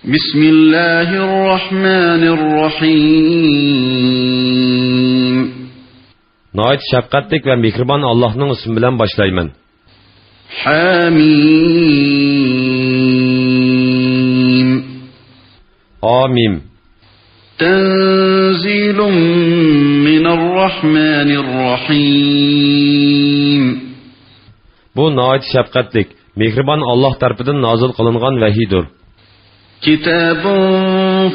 بسم الله الرحمن الرحيم Nəhayət şəfqətlik və mehriban Allah'ın ismi bilan başlayman. حميم Amin. تنزيل من الرحمن الرحيم Bu nəhayət şəfqətlik, mehriban Allah tərəfindən nazil qılınğan vəhidir. كتاب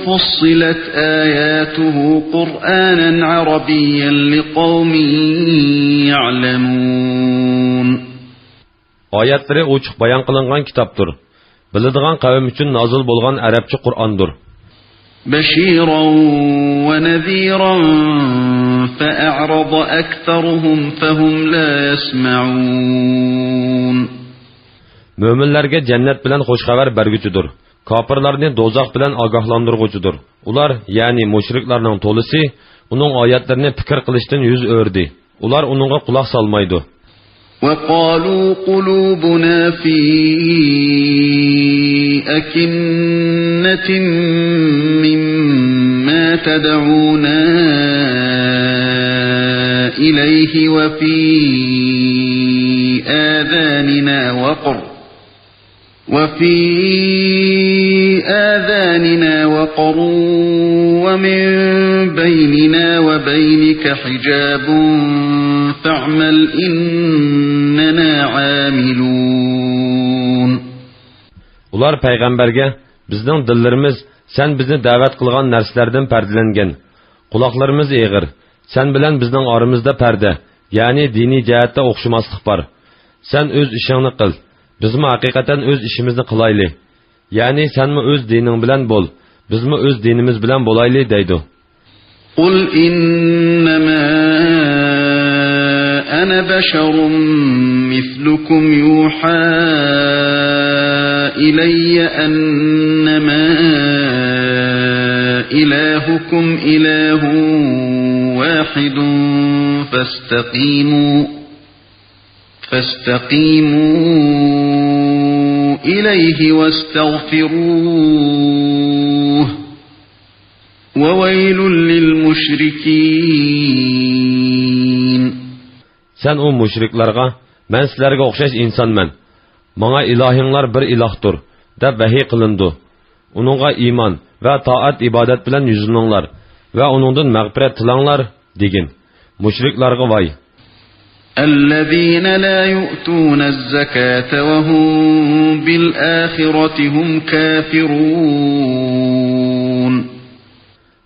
فصلت آياته قرآنا عربيا لقوم يعلمون Ayətləri ochiq bayan qılınğan kitapdır. Biladigan qavm üçün nazil bolğan ərəbçə Qur'andır. بشيرا ونذيرا فأعرض أكثرهم فهم لا يسمعون Möminlərə cənnət bilən xoş xəbər bərgücüdür. Kafirlərni dozaq bilən agahlandırğucudur. Ular, yəni müşriklərinin tolisi, onun ayətlərini fikir qilishdən yüz ördü. Ular onunğa qulaq salmaydı. وقالوا قلوبنا في أكنة مما تدعونا إليه وفي آذاننا وقر ومن بيننا وبينك حجاب فاعمل إننا عاملون Ular peyğəmbərə, bizning dillərimiz sen bizni dəvət qılğan nərslərdən pərdələngan. Qulaqlarımız eğir. Sen bilan bizning aramızda pərdə, yəni dini cəhətdə oxşumaslıq var. Sen öz işini qıl. Bizmi haqiqatan öz işimizni qilaylı. Yani senmi öz dinin bilan bol, bizmi öz dinimiz bilan bolaylı deydi. قل إنما أنا بشر مثلكم يوحى إلي أنما إلهكم إله واحد فاستقيموا إليه واستغفروه وويل للمشركين Sen o müşriklərə, mən sizlərə oxşaş insanman. Mana ilahinglar bir ilahdır, deb vahiy qılındı. Onunğa iman və taat ibadət bilan yüzləninglar və onundan məğfirət tilanglar degin. Müşriklərə vay. الذين لا يؤتون الزكاة وهم بالآخرة هم كافرون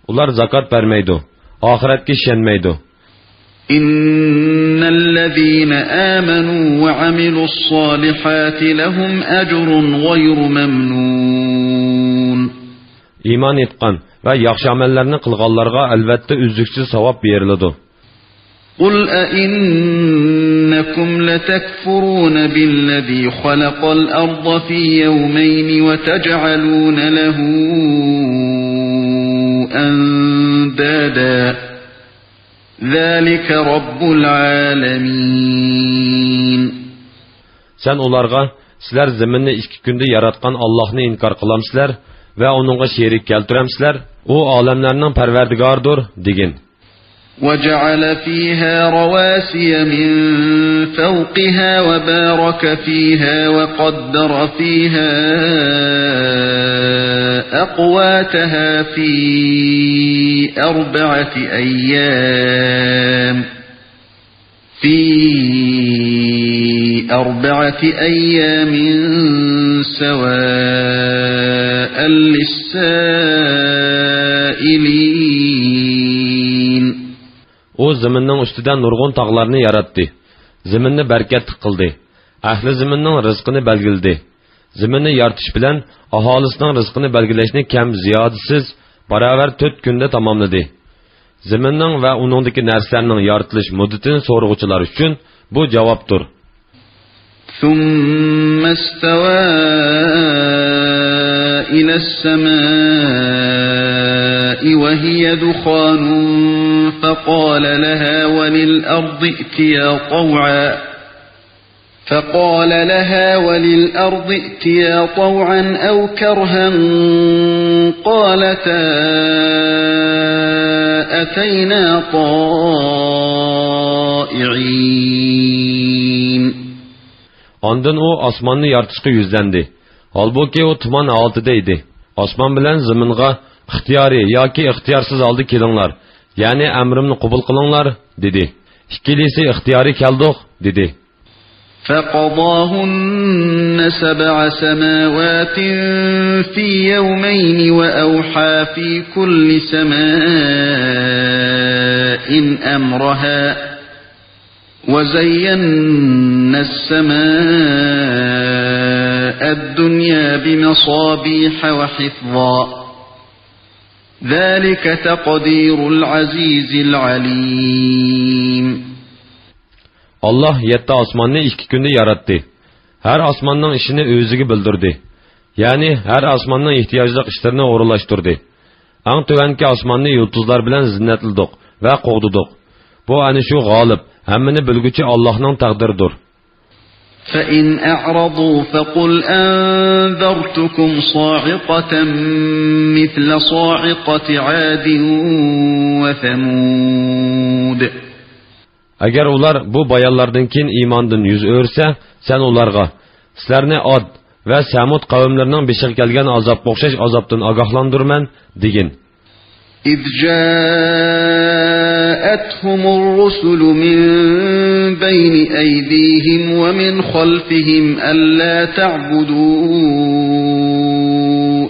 Ular zakat vermeydi, ahiretki işenmeydi. إن الذين آمنوا وعملوا الصالحات لهم أجر غير ممنون İman etqan və yaxşı əməllərini qılğanlarga əlbəttə üzlüksüz savab verilidi. قل أئنكم لتكفرون بالذي خلق الأرض في يومين وتجعلون له أندادا ذلك رب العالمين Sen onlarga, sizler zeminni 2 günde yaratkan Allah'ını inkar kılamsizler ve onunla şerik keltiremsizler, o alemlerinin perverdigardır, degin. وجعل فيها رواسي من فوقها وبارك فيها وقدر فيها أقواتها في 4 أيام سواء للسائلين O zeminning ustidan nurg'un tog'larni yaratdi. Zeminni barkat qildi. Ahli zeminning rizqini belgildi. Zeminni yaratish bilan aholisining rizqini belgilashni kam ziyodasiz baravar 4 kunda tamomladi. Zeminning va uningdagi narsalarning yaratilish muddatini so'rg'uvchilar uchun bu javobdir. ثم استوى إلى السماء وهي دخان فقال لها وللأرض ائتيا طوعا فقال لها وللأرض ائتيا طوعا أو كرها قالتا أتينا طائعين. Ondan o osmonni yaratishga yuzlandi. Halbuki o tuman altida edi. Osmon bilan zaminga ixtiyoriy yoki ixtiyorsiz holda kelinglar. Ya'ni amrimni qabul qilinglar dedi. Ikkilisi ixtiyoriy keldik dedi. فقضاهن 7 سماوات في يومين وأوحى في كل سماء أمرها وزينا السماء الدنيا بمصابيح وحفظا ذلك تقدير العزيز العليم. Allah 7 osmonni 2 kunda yaratdi. Har osmonning ishini o'ziga bildirdi. Ya'ni har osmonning ehtiyojli ishlarini o'rinlashtirdi. Ang tuvanki osmonni yulduzlar bilan zinnatladik va qo'g'didik. Bu ana shu g'olib, hammani bilguchi Allohning taqdiridir. فإن أعرضوا فقل أنذرتكم صاعقة مثل صاعقة عاد وثمود. Agar ular bu bayonlardan keyin iymondan yuz o'rsa, sen ularga sizlarni Ad va Samud qavmlarining beshiga kelgan azobga o'xshash azobdan ogohlantirman degin. إذ جاءتهم الرسل من بين أيديهم ومن خلفهم ألا تعبدوا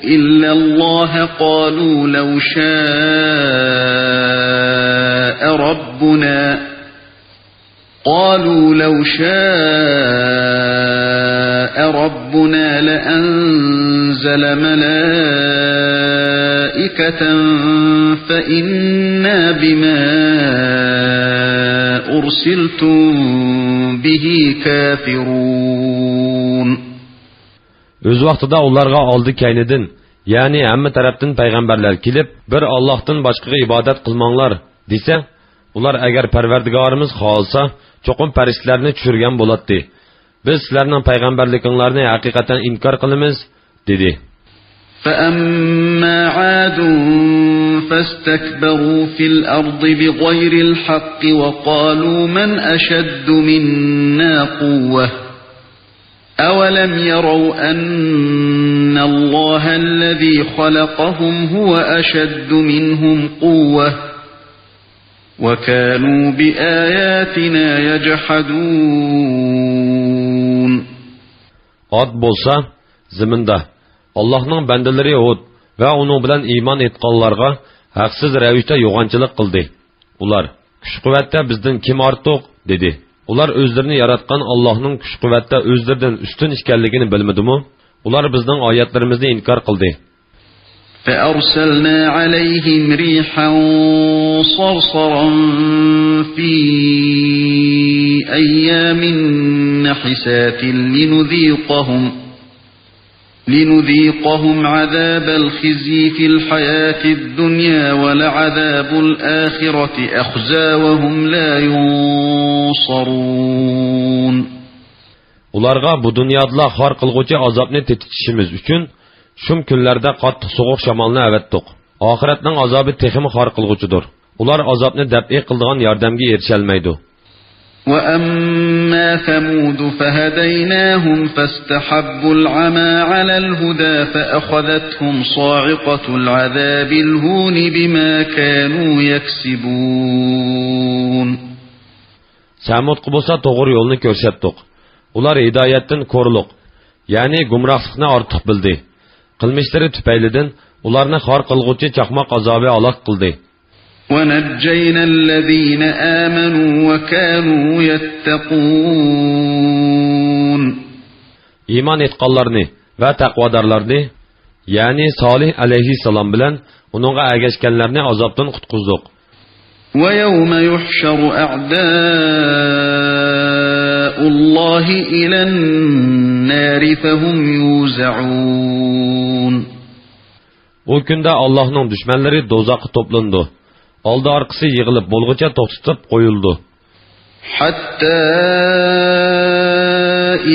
إلا الله قالوا لو شاء ربنا لأنزل ملائكة فإنا بما أرسلتم به كافرون. Öz vaqtida ularga oldi kaynidin, ya'ni hamma tarafdan payg'ambarlar kelib, bir Allohdan boshqaga ibodat qilmanglar desa, ular agar Parvardigorimiz xohlasa, cho'qim farishtalarni tushirgan bo'ladi. Biz sizlarning payg'ambarliginglarni haqiqatan inkor qilamiz dedi. فأما عاد فاستكبروا في الأرض بغير الحق وقالوا من أشد منا قوة أولم يروا أن الله الذي خلقهم هو أشد منهم قوة وكانوا بآياتنا يجحدون. Ad bolsa ziminda Allah'ның bəndələri Hud və onun bilan iman etqanlarga haqsız rəvişdə yoğançılıq qıldı. Ular, kuch-quvvatda bizdən kim ortiq dedi. Ular özlərini yaratqan Allah'ның kuch-quvvatda özlərindən üstün işkənligini bilmədimi? Ular bizdən ayətlərimizni inkar qıldı. فأرسلنا عليهم ريحا صرصرا في أيام نحسات لنذيقهم عذاب الخزي في الحياة الدنيا ولعذاب الآخرة أخزى وهم لا ينصرون. Ularga bu dünyada xar qılğıcı azabını tetişimiz üçün şum günlerde qattiq soğuq şamalını əvətdik. Ahiretning azabı teximi xar qılğıcıdır. Ular azabını dəb'i qıldığan yardımga erişəlməydi. وَأَمَّا ثَمُودُ فَهَدَيْنَاهُمْ فَاسْتَحَبُّوا الْعَمَى عَلَى الْهُدَى فَأَخَذَتْهُمْ صَاعِقَةُ الْعَذَابِ الْهُونِ بِمَا كَانُوا يَكْسِبُونَ. Samudqa bolsa to'g'ri yo'lni ko'rsatdik. Ular hidoyatdan ko'rliq, ya'ni gumrohlikni ortiq bildi. Qilmishlari tufaylidan ularni xor qilg'uvchi chaqmoq azobi aloq qildi. وَنَجَّيْنَا الَّذِينَ آمَنُوا وَكَانُوا يَتَّقُونَ. İman etqanlarni va taqvodorlarni, ya'ni Solih alayhissalom bilan uningga ergashganlarni azobdan qutqizdik. وَيَوْمَ يُحْشَرُ أَعْدَاءُ اللَّهِ إِلَى النَّارِ فَهُمْ يُوزَعُونَ. O kunda Allah'ның düşmanları dozaqqa toplandı. Aldı arkası yığılıp bolğuca to'xtatib qo'yildi. Hatta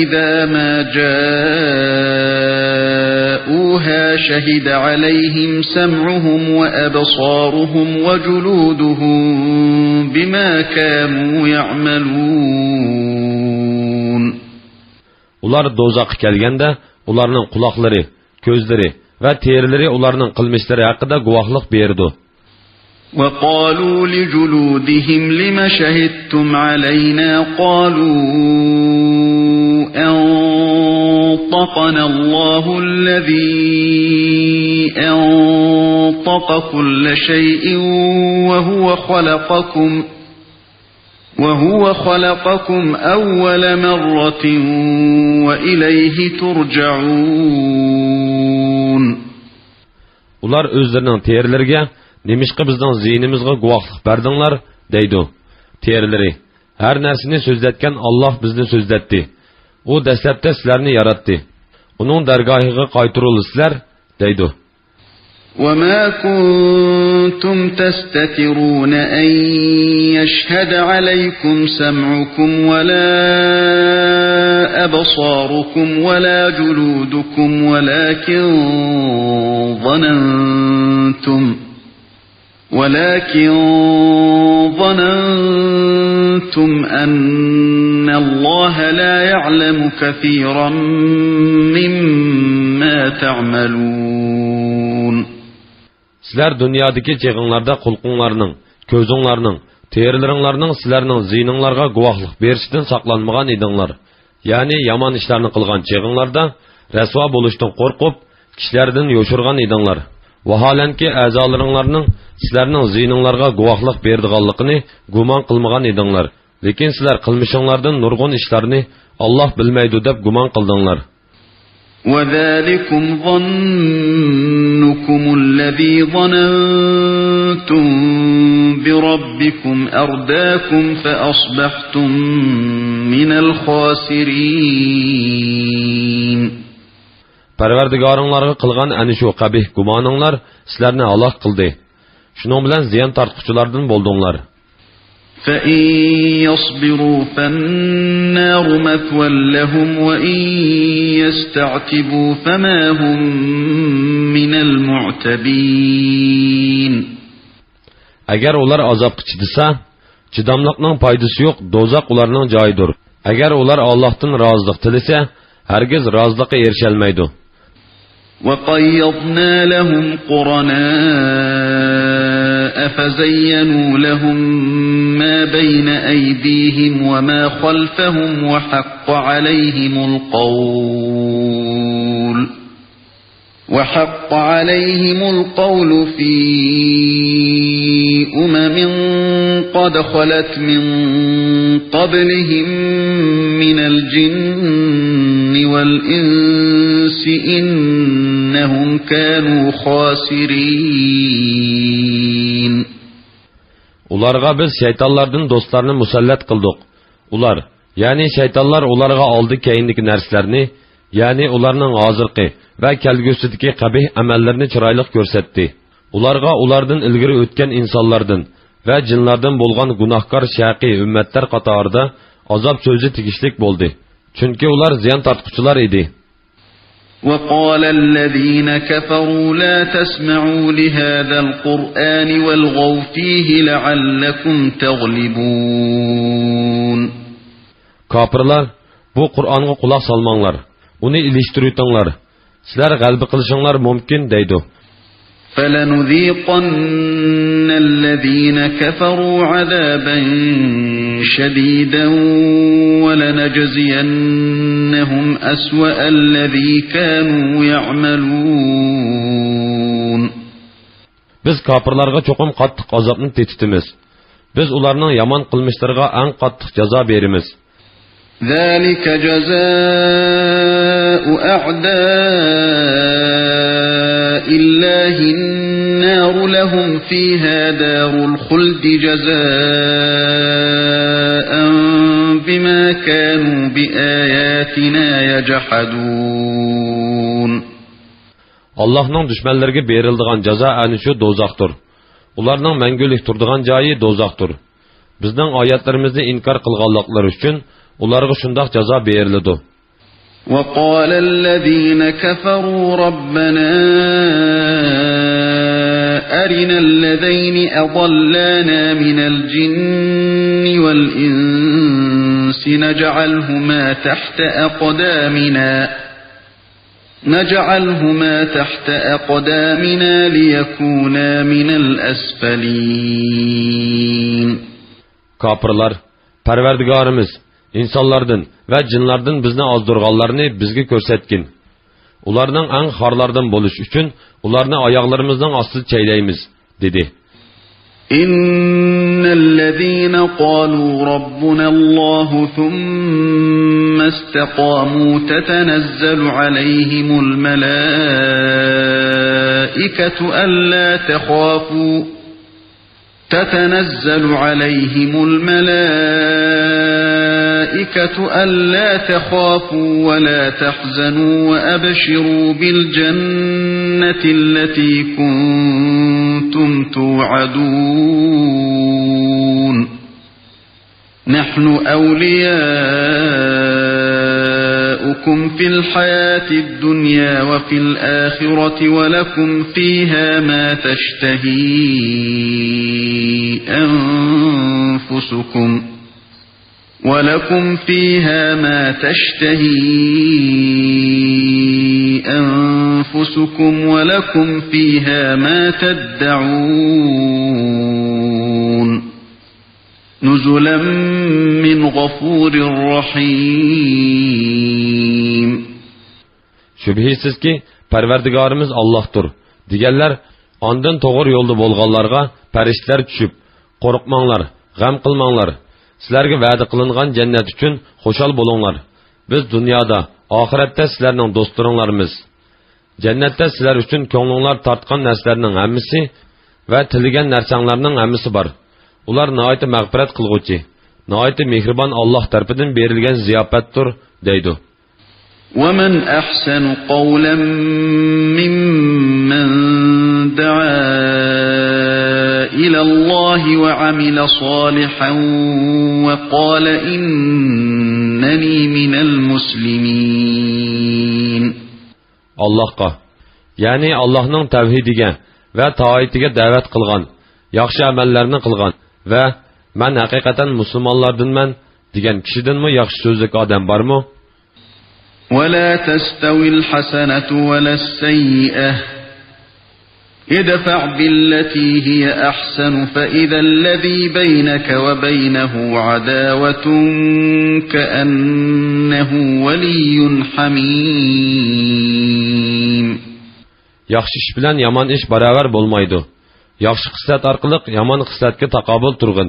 إذا ما جاءوها شهد عليهم سمعهم وأبصارهم وجلودهم بما كانوا يعملون. Ular dozaqqa kelganda, ularning quloqlari, ko'zlari va terileri ularning qilmishlari haqida guvohlik berdi. وقالوا لجلودهم لم شهدتم علينا قالوا أنطقنا الله الذي أنطق كل شيء وهو خلقكم أول مرة وإليه ترجعون. Ular özlerinin terilerine Nemişqi bizning ziynimizga guvohlik berdinglar deydi. Terileri har narsani so'zlatgan Alloh bizni so'zlatdi. U dastlabda sizlarni yaratdi. Uning dargohiga qaytirilsizlar deydi. وما كنتم تستترون أن يشهد عليكم سمعكم ولا أبصاركم ولا جلودكم ولكن ظننتم أن الله لا يعلم كثيرا مما تعملون. Sizler dünyadaki çeğinlerde kulkunlarının, közünlarının, terilerinlarının sizlerinin ziyninglarga guvohlik berishdan saqlanmagan edinglar. Yani yaman işlerini kılgan çeğinlarda rasvo bo'lishdan qo'rqib, kishilardan yoshirgan edinglar. Vaholanki a'zolaringlarning sizlarning ziyninglarga guvohlik berdiganligini gumon qilmagan edinglar. Lekin sizlar qilmishinglardan nurg'un ishlarni Alloh bilmaydi deb gumon qildinglar. وَذَلِكُمْ ظَنُّكُمُ الَّذِي ظَنَنْتُمْ بِرَبِّكُمْ أَرْدَاكُمْ فَأَصْبَحْتُمْ مِنَ الْخَاسِرِينَ. Parvardigoringlarga qilgan ana shu qabih gumoninglar sizlarni halok qildi. Shuning bilan ziyon tortquchilardan bo'ldinglar. فَإِن يَصْبِرُوا فَالنَّارُ مَثْوًى لَهُمْ وَإِن يَسْتَعْتِبُوا فَمَا هُمْ مِنَ الْمُعْتَبِينَ. Agar ular azobga chidasa, chidamliqning foydasi yo'q, dozoq ularning joyidir. Agar ular Allohdan rozilik tilasa, hargiz roziliqqa erisholmaydi. وَقَيَّضْنَا لَهُمْ قُرَنَاءَ فَزَيَّنُوا لَهُم مَّا بَيْنَ أَيْدِيهِمْ وَمَا خَلْفَهُمْ وَحَقَّ عَلَيْهِمُ الْقَوْلُ فِي قَدْ خَلَتْ مِن قَبْلِهِم مِّنَ الْجِنِّ وَالْإِنسِ إِنَّهُمْ كَانُوا خَاسِرِينَ. Ularga biz şeytanlardan dostlarını musallat kıldık. Ular, yani şeytanlar ularga aldı keyindeki nerslerini, yani ularning hozirgi va kelgusidagi qabih amallarni chiroyli ko'rsatdi. Ularga ulardan ilgari o'tgan insonlardan va jinlardan bo'lgan gunohkor shaqiy ummatlar qatorida azob so'zi tegishlik bo'ldi. Chunki ular ziyon tortquchilar edi. وَقَالَ الَّذِينَ كَفَرُوا لَا تَسْمَعُوا لِهَذَا الْقُرْآنِ وَالْغَوْا فِيهِ لَعَلَّكُمْ تَغْلِبُونَ. Kafirlar, bu Qur'onga quloq solmanglar, uni ilishtirtinglar. Sizlar g'alaba qilishinglar mumkin deydi. فَلَنُذِيقَنَّ الَّذِينَ كَفَرُوا عَذَابًا شَدِيدًا وَلَنَجْزِيَنَّهُمْ أَسْوَأَ الَّذِي كَانُوا يَعْمَلُونَ. Biz kafirlarga cho'qim qattiq azobni tetitimiz. Biz ularning yomon qilmishlariga eng qattiq jazo beramiz. ذَلِكَ جَزَاءُ أَعْدَاءِ اللَّهِ النَّارُ لَهُمْ فِيهَا دَارُ الْخُلْدِ جَزَاءً بِمَا كَانُوا بِآيَاتِنَا يَجْحَدُونَ. Allah'ның düşmanlarına berildiğin ceza ani şu dozaqdır. Ularning мәңгүлек turdigan joyi dozaqdır. Bizning oyatlarimizni inkar qilganliklari uchun ularga shundoq jazo beriladi. وقال الذين كفروا ربنا أرنا الذين أضلانا من الجن والإنس نجعلهما تحت أقدامنا ليكونا من الأسفلين. Kapırlar, Parvardigarimiz, insonlardan va jinlardan bizni ozdurganlarni bizga ko'rsatgin. Ularning ang xorlardan bo'lish uchun ularni oyoqlarimizning ostida chaylaymiz, dedi. Innallazina qalu robbuna Alloh thumma istaqamu tatanazzalu alayhimul malaikatu alla takhafu تتنزل عليهم الملائكة ألا تخافوا ولا تحزنوا وأبشروا بالجنة التي كنتم توعدون نحن أولياؤكم في الحياة الدنيا وفي الآخرة ولكم فيها ما تشتهي أنفسكم ولكم فيها ما تدعون نزلا من غفور رحيم. Şübhisiz ki Parvardigarimiz Allah'tır. Digenler ondan doğru yolda bolğanlarga periştler düşüp, qorqmanglar, gam qilmanglar. Sizlarga va'da qilingan jannat uchun xo'shal bo'linglar. Biz dunyoda, oxiratda sizlarning do'stlaringlarmiz. Jannatda sizlar uchun ko'nglinglar tortgan narsalarning hammasi va tilgan narsanglarning hammasi bor. Ular nihoyat mag'firat qilguvchi, nihoyat mehribon Alloh tarafidan berilgan ziyofatdir, deydi. وَمَنْ أَحْسَنُ قَوْلًا مِّمَّنْ دَعَا إِلَى اللَّهِ وَعَمِلَ صَالِحًا وَقَالَ إِنَّنِي مِنَ الْمُسْلِمِينَ. Allah'a, yani Allah'ның tavhidiga ve taatiga davet qilgan, yaxshi amallarni qilgan ve men haqiqatan musulmonlardanman degan kishidinmi yaxshi so'zlik odam bormi? وَلَا تَسْتَوِي الْحَسَنَةُ وَلَا السَّيِّئَةُ ادْفَعْ بِالَّتِي هِيَ أَحْسَنُ فَإِذَا الَّذِي بَيْنَكَ وَبَيْنَهُ عَدَاوَةٌ كَأَنَّهُ وَلِيٌّ حَمِيمٌ. Yaxshi ish bilan yomon ish baravar bo'lmaydi. Yaxshi xislat orqali yomon xislatga taqobil turg'in.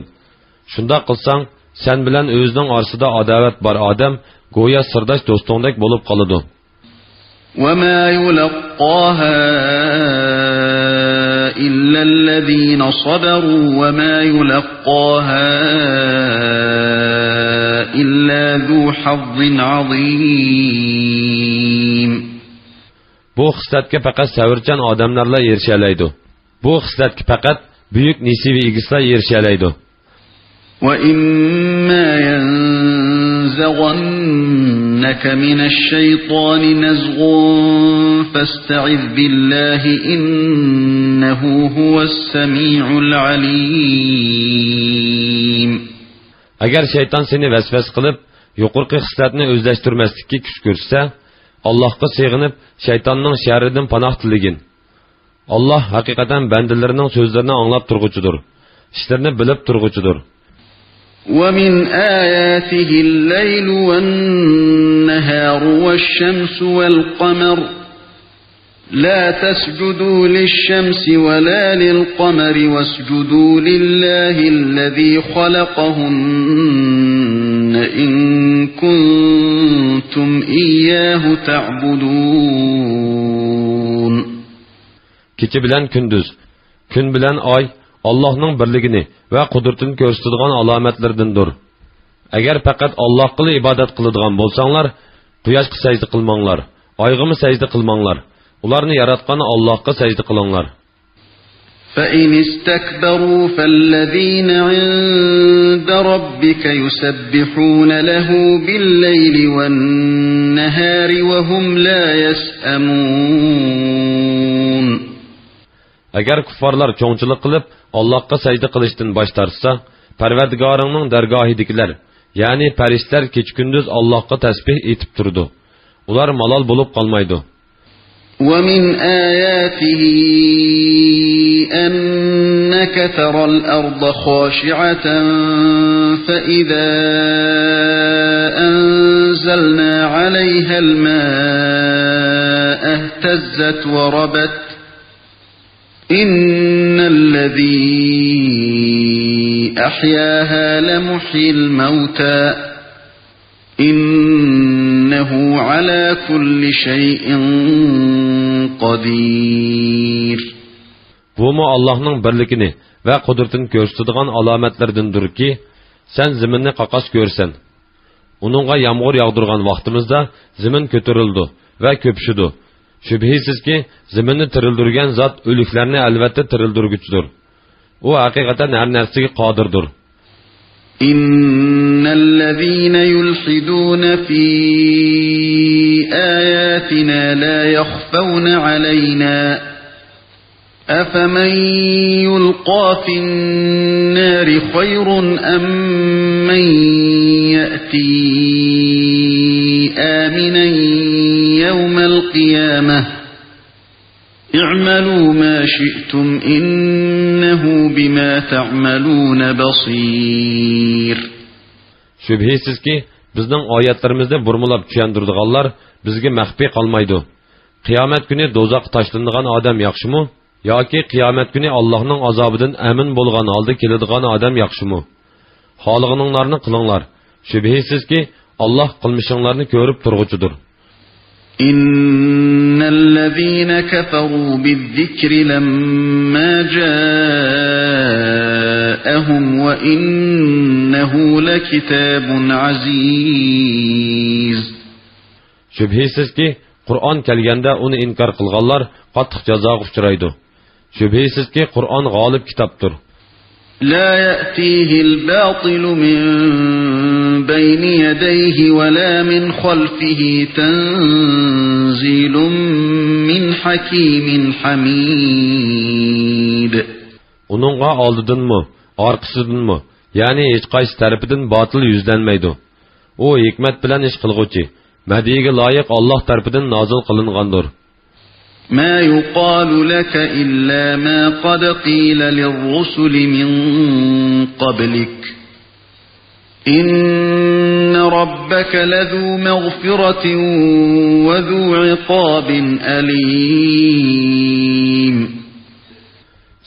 Shunda qilsang, sen bilan o'zining orasida adovat bor odam go'yo sirdosh do'stingdek bo'lib qoladi. وَمَا يُلَقَّاهَا إِلَّا الَّذِينَ صَبَرُوا وَمَا يُلَقَّاهَا إِلَّا ذُو حَظٍّ عَظِيمٍ. Bu xislatga faqat savrchan odamlarla erishalaydi. Bu xislatga faqat buyuk nasibi egislar erishalaydi. وَإِمَّا يَنزَغَنَّكَ مِنَ الشَّيْطَانِ نَزْغٌ فَاسْتَعِذْ بِاللَّهِ إِنَّهُ هُوَ السَّمِيعُ الْعَلِيمُ. Agar shayton seni vasvas qilib, yuqorqi xislatni o'zlashtirmaslikka kuch ko'rsatsa, Allohga sig'inib, shaytonning sharridan panoh tiligin. Alloh haqiqatan bandalarining so'zlarini anglab turg'uchidir, ishlarini bilib turg'uchidir. وَمِنْ آيَاتِهِ اللَّيْلُ وَالنَّهَارُ وَالشَّمْسُ وَالْقَمَرُ لَا تَسْجُدُوا لِلشَّمْسِ وَلَا لِلْقَمَرِ وَاسْجُدُوا لِلَّهِ الَّذِي خَلَقَهُنَّ إِن كُنتُمْ إِيَّاهُ تَعْبُدُونَ. Kecha bilan kunduz, kun bilan oy Allah'ның birligini ve kudretini gösterdiğin alametlerindendir. Eğer fakat Allah'a ibadet kılıdığın bolsanlar, quyoshga secde kılmanglar, ayga secde kılmanglar. Ularni yaratgan Allah'a secde kılыңlar. فإن استكبروا فالذين عند ربك يسبحون له بالليل والنهار وهم لا يسأمون. Agar kuffarlar cho'ngchilik qilib Allohga sajda qilishdan bosh tortsa, Parvardigoringning dargohidagilar, ya'ni farishtalar kecha-kunduz Allohga tasbih etib turdi. Ular malol bo'lib qolmaydi. ومن آياته أنك ترى الأرض خاشعة فإذا أنزلنا عليها الماء اهتزت وربت إن الذي أحياها لمحيي الموتى إنه على كل شيء قدير. Bu mu Allah'ның birligini ve kudretini gösterdiğin alametlerdendir ki, sen ziminni qaqas görsen. Onunğa yağmur yağdırgan vaqtimizda zimin kötürüldü ve köpüşüdü. Şübhisiz ki, ziminni tirildirgen zat ölüklerini elbette tirildirgüçtür. O hakikaten her nersige qadirdir. İnnellezîne yulhidûne fî âyâtinâ lâ yakhfawne aleynâ أفمن يلقى في النار خير أم من يأتي آمنا يوم القيامة اعملوا ما شئتم إنه بما تعملون بصير. Şübhisiz ki, bizning oyatlarimizda burmulab tushundirdiganlar bizga maxfiy qolmaydi. Qiyomat kuni do'zax tashlanadigan odam yaxshimi? Yoki qiyomat kuni Allohning azobidan amin bo'lgan holda keladigan odam yaxshimi? Xohlaganinglarni qilinglar. Shubhisizki Alloh qilmishinglarni ko'rib turg'uchidir. Innallazina kafaru bizzikri lamma ja'ahum wa innahu lakitabun aziz. Shubhisizki Qur'on kelganda uni inkor qilganlar qattiq jazoga uchraydi. Shubhisizki Qur'on g'olib kitobdir. La ya'tihil batilu min bayni yadayhi wa la min khalfihi tanzilun min hakimin hamid. Uningga oldidanmi, orqasidanmi, ya'ni hech qaysi tarafidan botil yuzlanmaydi. U hikmat bilan ish qilguvchi, madiga loyiq Alloh tarafidan nozil qilingandir. ما يقال لك إلا ما قد قيل للرسل من قبلك إن ربك لذو مغفرة وذو عقاب أليم.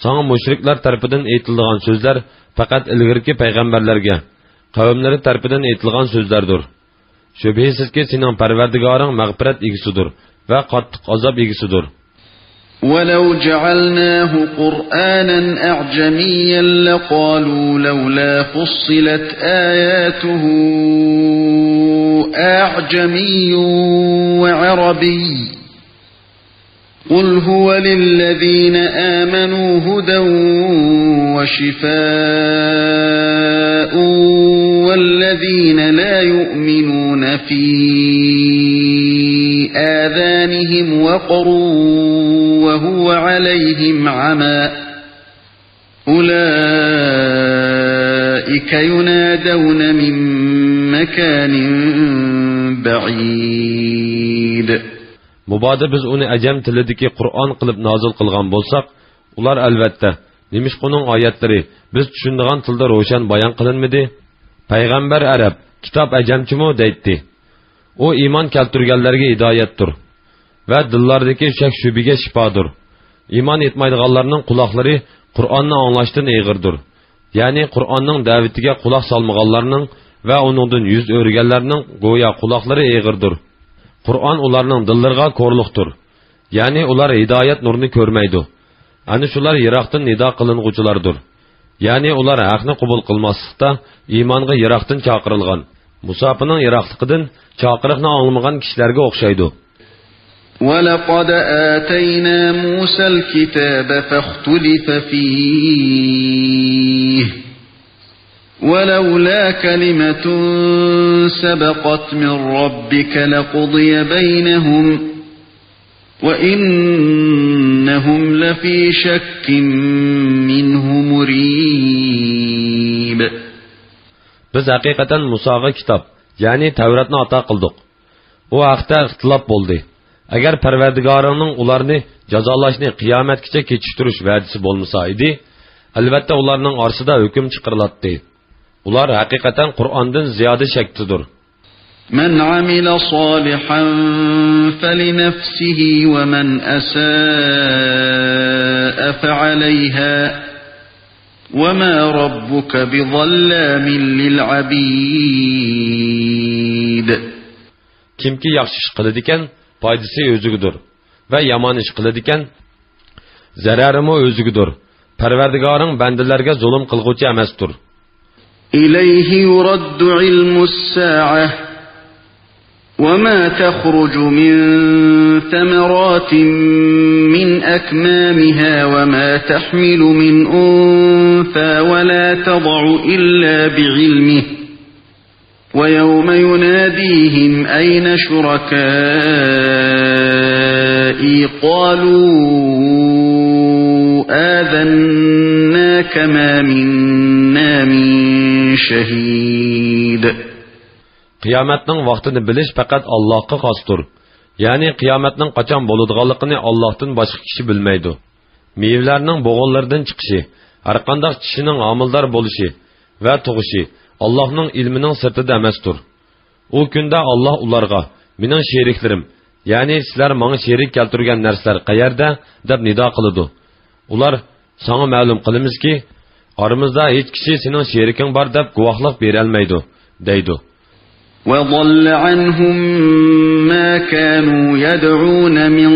Sana müşrikler tarafından eğitildiğin sözler fakat ilgirki peygamberlerge, kavimleri tarafından eğitildiğin sözlerdir. Şüphesiz ki senin perverdigarın mağfiret egisidir ve qattiq azab egisidir. وَلَوْ جَعَلْنَاهُ قُرْآنًا أَعْجَمِيًّا لَقَالُوا لَوْلَا فُصِّلَتْ آيَاتُهُ أَعْجَمِيٌّ وَعَرَبِيٌّ قُلْ هُوَ لِلَّذِينَ آمَنُوا هُدًى وَشِفَاءٌ وَالَّذِينَ لَا يُؤْمِنُونَ فِي آذَانِهِمْ وَقْرٌ وَهُوَ عَلَيْهِمْ عَمًى أُولَئِكَ يُنَادَوْنَ مِنْ مَكَانٍ بَعِيدٍ. Mubada biz uni ajam tilidagi Qur'on qilib nozil qilgan bo'lsak, ular albatta nimishquning oyatlari biz tushunadigan tilda ro'shan bayon qilinmadi? Payg'ambar arab, kitob ajamchimi deydi. O iymon keltirganlarga hidoyatdir va dillardagi shak shubiga shifodir. Iymon etmaydiganlarning quloqlari Qur'onni anglashdan eg'irdir. Ya'ni Qur'onning da'vatiga quloq solmaganlarning va uningdan yuz o'rganlarning go'yo quloqlari eg'irdir. Qur'on ularning dillariga ko'rliqdir. Ya'ni ular hidoyat nurini ko'rmaydi. Ana shular yiroqdan nido qilinguchilardir. Ya'ni ular haqni qabul qilmaslikda iymonga yiroqdan chaqirilgan. Musofining yiroqligidan chaqiriqni anglamagan kishilarga o'xshaydi. ولقد آتينا موسى الكتاب فاختلف فيه ولولا كلمة سبقت من ربك لقضي بينهم وإنهم لفي شك منه مريب. Biz haqiqatan Musoga kitob, ya'ni Tavratni ato qildik. U haqda ixtilof bo'ldi. Agar Parvardigoringning ularni jazolashni qiyomatgacha kechiktirish va'dasi bo'lmasa edi, albatta ularning orasida hukm chiqarilatdi. Ular haqiqatan Qur'ondan ziyoda shaktidir. من عمل صالحا فلنفسه ومن أساء فعليها وما ربك بظلام للعبيد. Kimki yaxshi ish qiladi ekan, foydasi o'zigidir va yomon ish qiladi ekan, zararimi o'zigidir. Parvardigoring bandalarga zulm qilguvchi emasdir. إليه يرد علم الساعة وما تخرج من ثمرات من أكمامها وما تحمل من أنثى ولا تضع إلا بعلمه ويوم يناديهم أين شركائي قالوا آذناك ما منا من شهيد. Qiyomatning vaqtini bilish faqat Allohga xosdir. Ya'ni qiyomatning qachon bo'ladiganligini Allohdan boshqa kishi bilmaydi. Mevlarning bo'g'onlaridan chiqishi, har qanday kishining homildor bo'lishi va tug'ishi Allohning ilmining sirtida emasdir. U kunda Alloh ularga, "Mening sheriklarim, ya'ni sizlar menga sherik keltirgan narsalar qayerda?" deb nido qiladi. Ular, "Sana ma'lum qilamizki, aramizda hech kishi sening sheriking bor deb guvohlik bera olmaydi", deydi. وضل عنهم ما كانوا يدعون من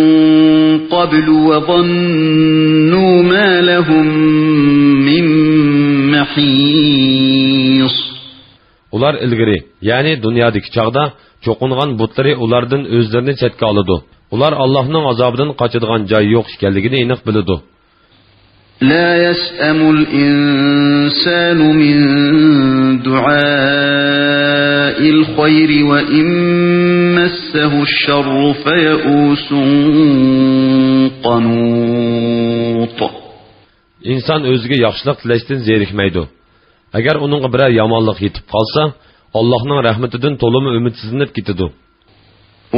قبل وظنوا ما لهم من محيص. Ular ilgari, ya'ni dunyodagi chaqda cho'qingan butları ulardan o'zlarini chetga oladi. Ular Allohning azobidan qochadigan joy yo'q ekanligini aniq biladi. لا يسأم الإنسان من دعاء الخير وإن مسه الشر فيئوس قنوط. İnsan o'ziga yaxshilik tilashdan zerikmaydi. Agar uningga biror yomonlik yetib qolsa, Allohning rahmatidan to'limi umidsizlanib ketadi.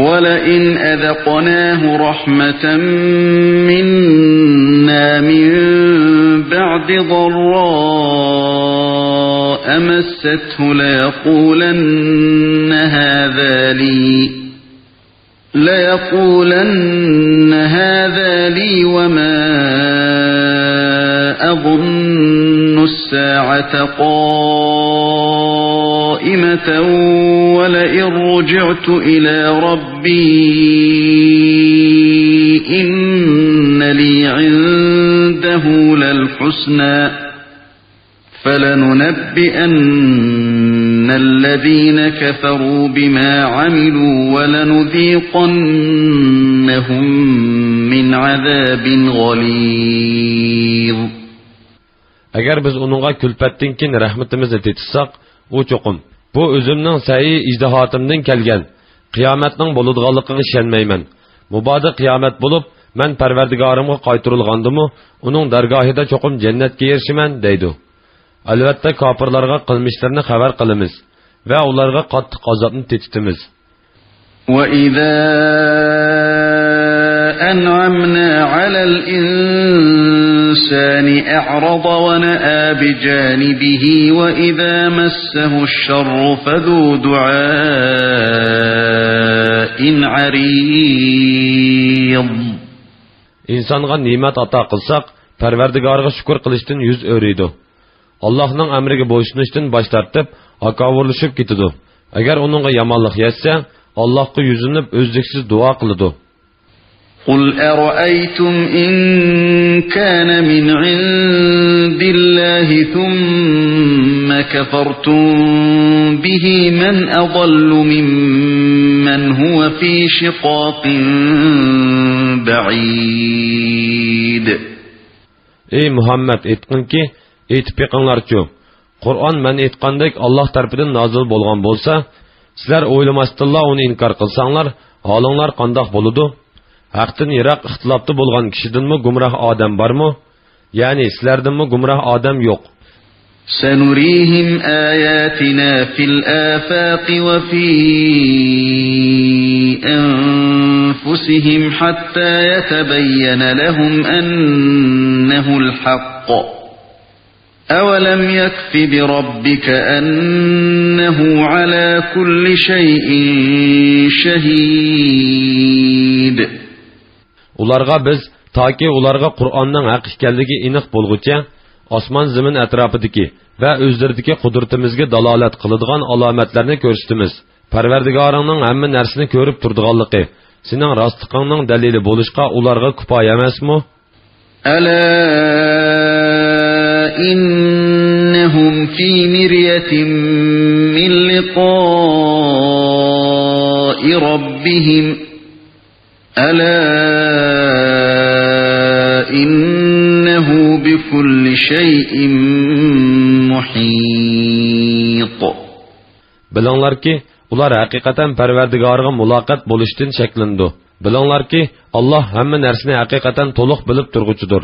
ولئن أذقناه رحمة منا من بعد ضراء مسته ليقولن هذا لي وما أظن الساعة قائمة ولئن رجعت إلى ربي إن لي عنده للحسنى فلننبئن الذين كفروا بما عملوا ولنذيقنهم من عذاب غليظ. Agar biz uningga kulpatdan rahmatimizni tetsak, u cho'qim. Bu o'zimning sa'iy ijtihodimdan kelgan. Qiyomatning bo'ladiganligiga ishonmayman. Mubodo qiyomat bo'lib, men Parvardigorimga qaytarilgandimi, uning dargohida cho'qim jannatga erishiman, deydi. Albatta kofirlarga qilmishlarini xabar qilamiz va ularga qattiq azobni tetitimiz. وَإِذَا أَنْعَمْنَا عَلَى الْإِنْسَانِ أَعْرَضَ وَنَأَى بِجَانِبِهِ وَإِذَا مَسَّهُ الشَّرُّ فَذُو دُعَاءٍ عَرِيضٍ. İnsonga ne'mat ato qilsak, Parvardigorga shukr qilishdan yuz o'riydi. Allohning amriga bo'ysunishdan bosh tortib, haqovrlashib ketadi. Agar uningga yomonlik yetsa, Allohga yuzinib o'zliksiz duo qiladi. قُلْ أَرَأَيْتُمْ إِنْ كَانَ مِنْ عِنْدِ اللَّهِ ثُمَّ كَفَرْتُمْ بِهِ مَنْ أَضَلُّ مِمَّنْ هُوَ فِي شِقَاقٍ بَعِيدٍ. Ey Muhammed etkinki, etip yıqınlarçu. Kur'an men etqandek Allah tarafından nazil bolgan bolsa, sizler oylamasdilla onu inkar qilsanglar, halinglar qandaq boludu? Haqdan yiroq ixtilofda bolgan kishidinmi gumroh odam bormi? Ya'ni sizlardinmi gumroh odam yo'q. سَنُرِيهِمْ آيَاتِنَا فِي الْآفَاقِ وَفِي أَنفُسِهِمْ حَتَّى يَتَبَيَّنَ لَهُمْ أَنَّهُ الْحَقُّ أَوَلَمْ يَكْفِ بِرَبِّكَ أَنَّهُ عَلَى كُلِّ شَيْءٍ شَهِيدٌ. Ularga biz taki ularga Qur'onning haq ekanligi aniq bo'lguncha osmon zamin atrofidagi va o'zlaridagi qudratimizga dalolat qiladigan alomatlarni ko'rsatamiz. Parvardigoringning hamma narsani ko'rib turdiganligi, sening rostliqingning dalili bo'lishqa ularga kifoya emasmi? Ala innahum fi miryatin min liqa'i rabbihim. Ala innahu bikulli şeyin muhit. Bilinglar ki, ular haqiqatan Parvardigorga muloqot bo'lishdan shaklandi. Bilinglar ki, Allah hamma narsani haqiqatan to'liq bilib turguchidir.